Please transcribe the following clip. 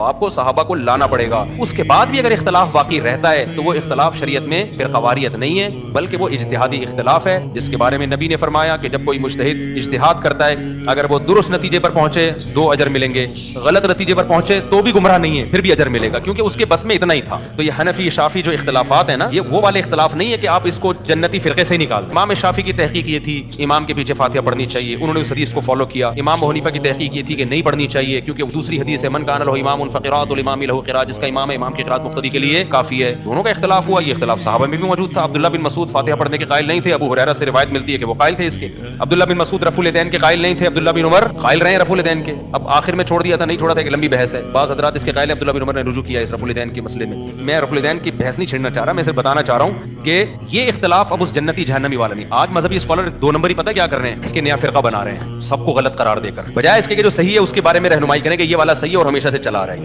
آپ کو صحابہ کو لانا پڑے گا. اس کے بعد بھی اگر اختلاف باقی رہتا ہے تو وہ اختلاف شریعت میں فرقواریت نہیں ہے بلکہ وہ اجتہادی اختلاف ہے، جس کے بارے میں نبی نے فرمایا کہ جب کوئی مجتہد اجتہاد کرتا ہے اگر وہ درست نتیجے پر پہنچے 2 اجر ملیں گے، غلط نتیجے پر پہنچے تو بھی گمراہ نہیں ہے پھر بھی اجر ملے گا، کیونکہ اس کے بس میں اتنا ہی تھا. تو یہ حنفی شافی جو اختلافات ہیں نا، یہ وہ والے اختلاف نہیں ہے کہ آپ اس کو جنتی فرقے سے ہی نکال دیں. امام شافی کی تحقیق یہ تھی امام کے پیچھے فاتحہ پڑھنی چاہیے، انہوں نے اس حدیث کو فالو کیا. امام ابو حنیفہ کی تحقیق یہ تھی کہ نہیں پڑھنی چاہیے کیونکہ دوسری حدیث ہے من کان له امام فقراءۃ الامام له قراءۃ، جس کا امام ہے امام کی قراءت مقتدی کے لیے کافی ہے. دونوں کا اختلاف ہوا. یہ اختلاف صحابہ میں بھی موجود تھا. عبداللہ بن مسعود فاتحہ پڑھنے کے قائل نہیں تھے، ابو ہریرہ سے روایت ملتی ہے کہ وہ قائل تھے اس کے. عبداللہ بن مسعود رفع الیدین کے قائل نہیں تھے، عبداللہ بن عمر قائل رہے رفع الیدین کے. اب آخر میں چھوڑ دیا تھا، نہیں چھوڑا تھا، ایک لمبی بحث ہے. بعض حضرات اس کے قائل ہیں، عبداللہ بن عمر نے رجوع کیا اس رفع الیدین کے مسئلے میں. میں رفع الیدین کی بحث نہیں چھیڑنا چاہ رہا، میں صرف بتانا چاہ رہا ہوں کہ یہ اختلاف اب اس جنتی جہنمی والا نہیں. آج مذہبی اسکالر 2 نمبر ہی پتہ کیا کر رہے ہیں کہ نیا فرقہ بنا رہے ہیں سب کو غلط قرار دے کر، بجائے اس کے کہ جو صحیح ہے اس کے بارے میں رہنمائی کریں کہ یہ والا صحیح ہے اور ہمیشہ سے چلا رہے.